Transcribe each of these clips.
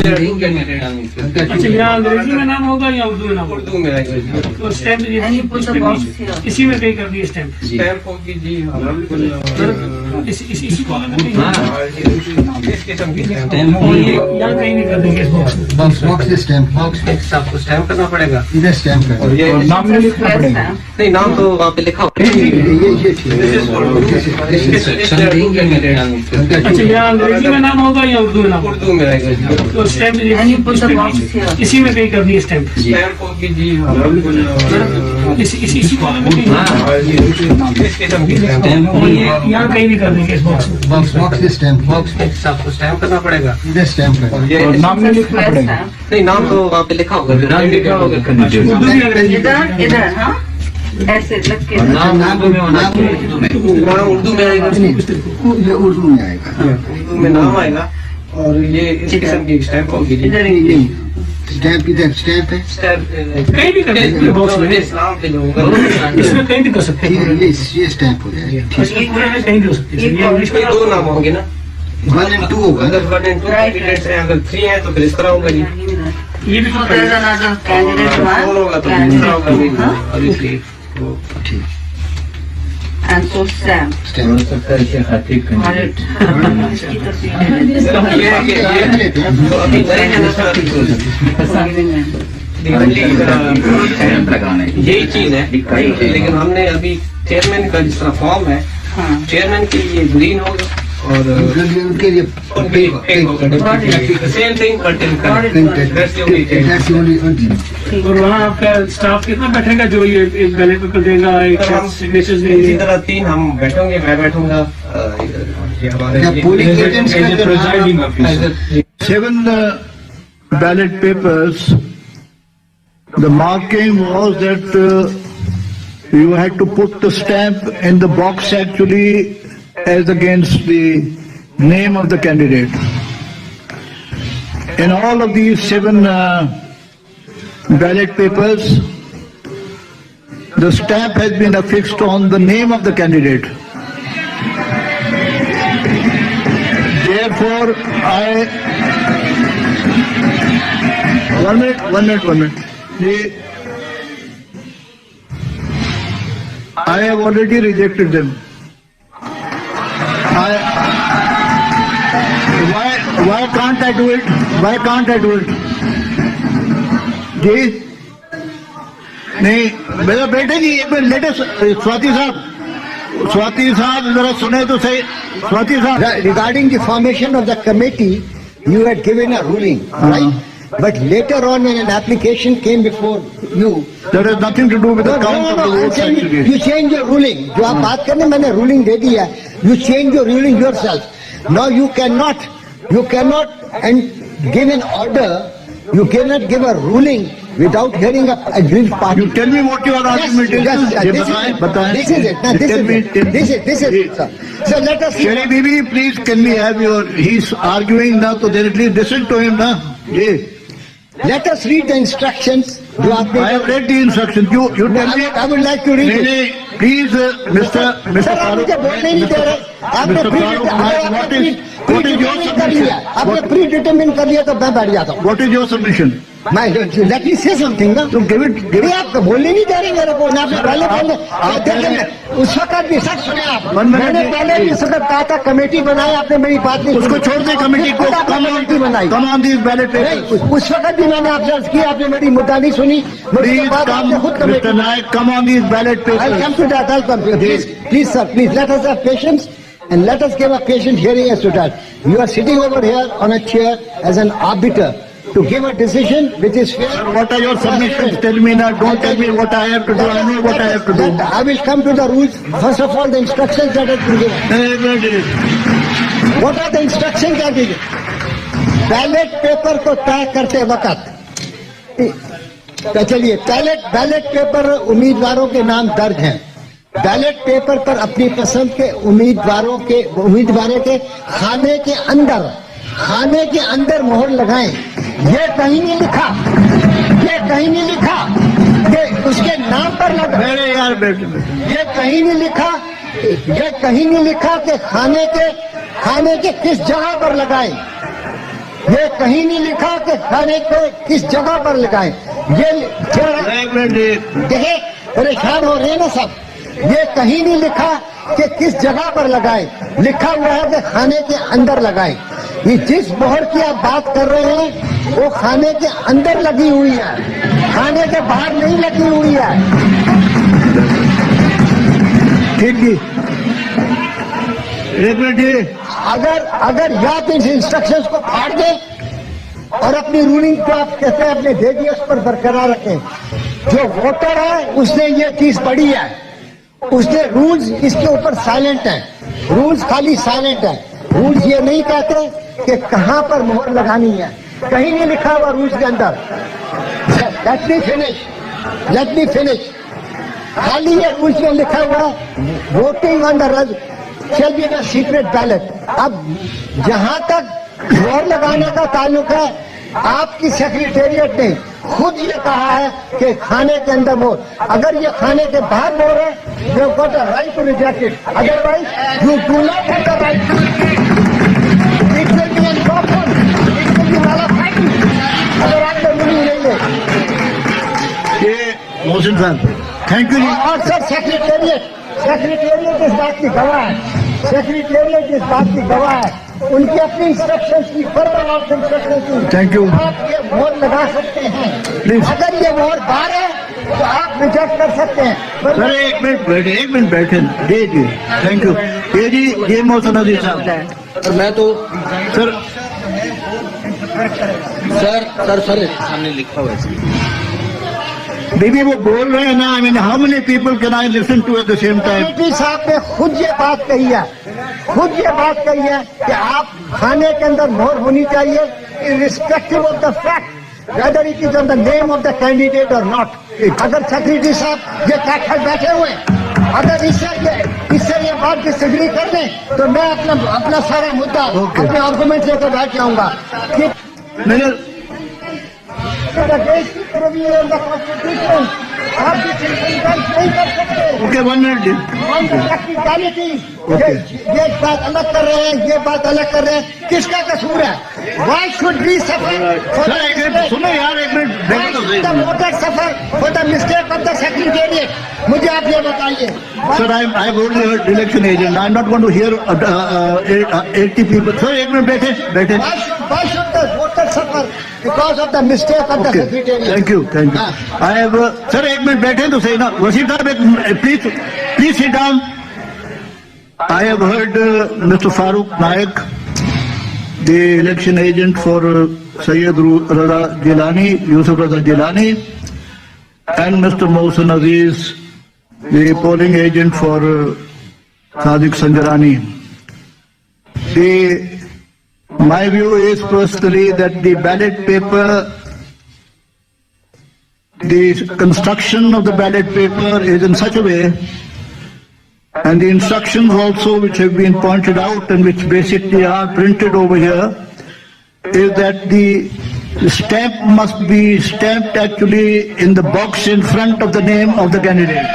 अच्छा, यहाँ अंग्रेजी में नाम होगा या उर्दू में नाम? उर्दू में आएगा। तो स्टैम्प इसी में कहीं कर दिए स्टैम्प। स्टैम्प होगी जी। इसी कॉलम में इस किस्म की स्टैम्प यहाँ कहीं नहीं कर देंगे इस बॉक्स में। बॉक्स स्टैम्प बॉक्स आपको स्टैम्प करना पड़ेगा। इधर स्टैम्प कर। और ये नाम नहीं लिखना पड़ेगा। नहीं, नाम तो वहाँ पे लिखा होगा। ये ठीक अच्छा, यहाँ अंग्रेजी में नाम होगा या उर्दू में नाम? उर्दू में आएगा जी। तो स्टैम्प इसी में कहीं कर दिए स्टैम्प। स्टैम्प होगी जी। इसी कॉलम में इस किस्म की स्टैम्प यहाँ कहीं नहीं कर देंगे इस बॉक्स में। बॉक्स स्टैम्प आपको स्टैम्प करना पड़ेगा। इधर स्टैम्प कर। और ये नाम नहीं लिखना पड़ेगा। नहीं, नाम तो वहाँ पे लिखा होगा। उर्दू में अंग्रेजी इधर इधर हाँ ऐसे लग के नाम उर्दू में आएगा। ये उर्दू में आएगा। उर्दू में नाम आएगा। और ये इस किस्म की स्टैम्प होगी जी। इधर स्टैम्प इधर स्टैम्प है। कहीं भी कर सकते हैं बॉक्स में। इस्लाम पे जो होगा इसमें कहीं भी कर सकते हैं। ये स्टैम्प हो जाएगा। इसमें पूरा है, कहीं भी हो सकते हैं। ये इंग्लिश में दो नाम होंगे ना। 1 and 2 होगा। अगर 1 and 2 कैंडिडेट्स हैं, अगर 3 हैं तो फिर इस तरह होगा जी। ये भी तो there's another candidate फोर होगा तो इस तरह होगा जी। और इसलिए तो ठीक। and so Sam stamp Alright. तो अभी नए हैं ना सर, यही चीज है। लेकिन हमने अभी चेयरमैन का जिस तरह फॉर्म है, हाँ चेयरमैन के लिए ग्रीन होगा और उनके लिए सेम थिंग और वहाँ आपका स्टाफ कितना बैठेगा जो ये एक बैलेट पेपर देगा, एक सिग्नेचर्स इसी देंगे? तरह 3 हम बैठेंगे। मैं बैठूंगा पोलिंग एजेंट्स का 7 ballot papers. The marking was that you had to put the stamp in the box actually as against the name of the candidate. In all of these 7 ballot papers, the stamp has been affixed on the name of the candidate. Therefore, One minute. I have already rejected them. Why can't I do it? जी नहीं, मेरा बेटे जी एक minute latest Swati साहब जरा सुने तो सही। स्वाति साहब, regarding the formation of the committee, you had given a ruling, right? But later on, when an application came before you, that has nothing to do with the count of the I'm votes saying actually. you change your ruling. जो आप बात करने मैंने ruling दे दी है. You change your ruling yourself. Now you cannot and give an order. You cannot give a ruling without hearing a agreed party. You tell me what your argument is. बताएं. This is it. Now this is sir. So let us. Sherry Bibi, please can we have your? He's arguing now, so then at least listen to him now. Yeah. Let us read the instructions. I have read the instructions. You tell me. I would like to read it. Please, Mr. Sir आप मुझे बोलने नहीं दे रहे। आपने what is your submission? आपने pre determine कर लिया तो मैं बैठ जाता हूँ। What is your submission? Let me से समथिंग ना। So give it. आप बोलने नहीं दे रहे मेरे को ना। पहले उस वक्त भी सच सुने आप। मैंने पहले भी इस वक्त कहा था कमेटी बनाई, आपने मेरी बात नहीं। उसको छोड़ दे कमेटी को। कमेटी बनाई। Come on these ballot papers. उस वक्त भी मैंने आपसे अर्ज किया, आपने मेरी मुद्दा नहीं सुनी। Please come, Mr. Naik, come on these ballot papers. I'll come to that. I'll come. Please, sir, please let us have patience and let us give a patient hearing as to that. You are sitting over here on a chair as an arbiter to give a decision which is fair. What are your submissions? Tell me now. Don't tell me what I have to do. I know what I have to do. I will come to the rules. First of all, the instructions that have been given. What are the instructions that are given? Ballot paper को तय करते वक्त तो चलिए ballot paper उम्मीदवारों के नाम दर्ज हैं। बैलेट पेपर पर अपनी पसंद के उम्मीदवारों के खाने के अंदर मोहर लगाएं। ये कहीं नहीं लिखा कि उसके नाम पर लगाएं। ये कहीं नहीं लिखा कि खाने के किस जगह पर लगाएं। ये कहीं नहीं लिखा कि खाने को किस जगह पर लगाएं। ये देखिए परेशान हो रहे हैं ना सब। ये कहीं नहीं लिखा कि किस जगह पर लगाएं, लिखा हुआ है कि खाने के अंदर लगाएं। ये जिस मोहर की आप बात कर रहे हैं वो खाने के अंदर लगी हुई है, खाने के बाहर नहीं लगी हुई है। ठीक जी, एक मिनट जी। अगर या तो इस इंस्ट्रक्शंस को फाड़ दे और अपनी रूलिंग को आप कहते हैं अपने डेडियस पर बरकरार रखें। जो वोटर है उसने ये चीज पढ़ी है, उसने रूल्स इसके ऊपर साइलेंट है, रूल्स खाली साइलेंट है। रूल्स ये नहीं कहते कि कहां पर मोहर लगानी है, कहीं नहीं लिखा हुआ रूल्स के अंदर। Let me finish. खाली ये रूल्स में लिखा हुआ है voting on the shall be a secret ballot. अब जहां तक मोहर लगाने का ताल्लुक है, आपकी सेक्रेटेरिएट ने खुद ये कहा है कि खाने के अंदर मोहर, अगर ये खाने के बाहर मोहर है, you got a right to reject it, otherwise you do not have the right. It will be unlawful, it will be nullified अगर आपने रूलिंग नहीं ले। ये मोहसिन साहब, थैंक यू जी। और सर सेक्रेटेरिएट इस बात की गवाह है, सेक्रेटेरिएट इस बात की गवाह है। उनकी अपनी इंस्ट्रक्शंस की, फर्दर ऑफ इंस्ट्रक्शंस की। Thank you. आप ये मोहर लगा सकते हैं, Please. अगर ये मोहर बाहर है तो आप रिजेक्ट कर सकते हैं। सर एक मिनट बैठे जी। Thank you. ये जी, ये मोहसिन अजीज साहब। और मैं तो सर सामने लिखा हुआ है। बीबी वो बोल रहे हैं ना, I mean how many people can I listen to at the same time. साहब ने खुद ये बात कही है, कि आप खाने के अंदर मोहर होनी चाहिए irrespective of the fact whether it is on the name of the candidate or not। अगर सेक्रेटरी साहब ये कहकर बैठे हुए, अगर इससे ये बात डिसएग्री कर दें तो मैं अपना सारा मुद्दा अपने आर्गुमेंट लेकर बैठ जाऊंगा कि मेरे आप नहीं कर सकते। ओके, 1 मिनट जी। ये बात अलग कर रहे हैं, ये बात अलग कर रहे हैं, किसका कसूर है? Why should we suffer? Sir एक मिनट सुनो यार, एक मिनट बैठो तो सही। The voter suffer for the mistake of the secretariat। मुझे आप ये बताइए। Sir, I've only heard election agent. I'm not going to hear 80 people. Sir, एक मिनट बैठे। Why should the voter suffer because of the mistake of the secretariat? Thank you. I have, sir, एक minute बैठे तो सही ना। वसीम साहब, please sit down. I have heard Mr. Farooq Naik, the election agent for Sayyid Raza Gilani, Yusuf Raza Gilani, and Mr. Mohsen Aziz, the polling agent for Sadiq Sanjarani. My view is personally that the ballot paper, the construction of the ballot paper is in such a way, and the instructions also which have been pointed out and which basically are printed over here, is that the stamp must be stamped actually in the box in front of the name of the candidate.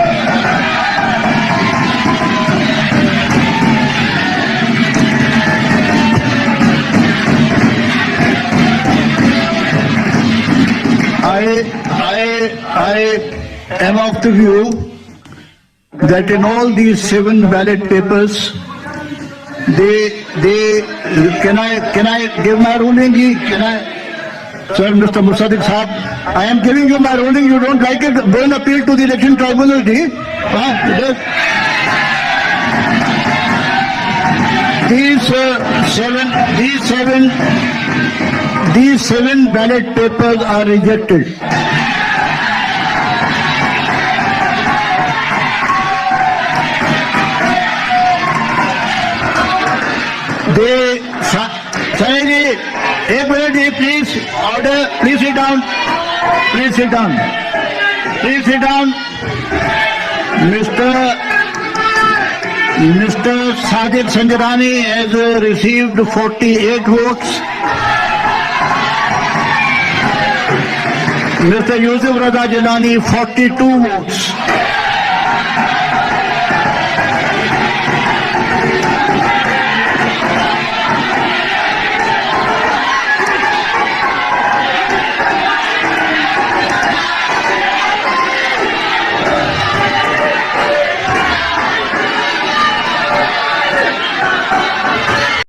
I am of the view that in all these 7 ballot papers, can I give my ruling? Sir, Mr. Musaddiq Saab, I am giving you my ruling. You don't like it? Go and appeal to the election tribunal. These 7 ballot papers are rejected. एक minute जी, please order, please sit down, Mr. Sadiq Sanjarani has received 48 votes. Mr. Yusuf Raza Gilani 42 votes.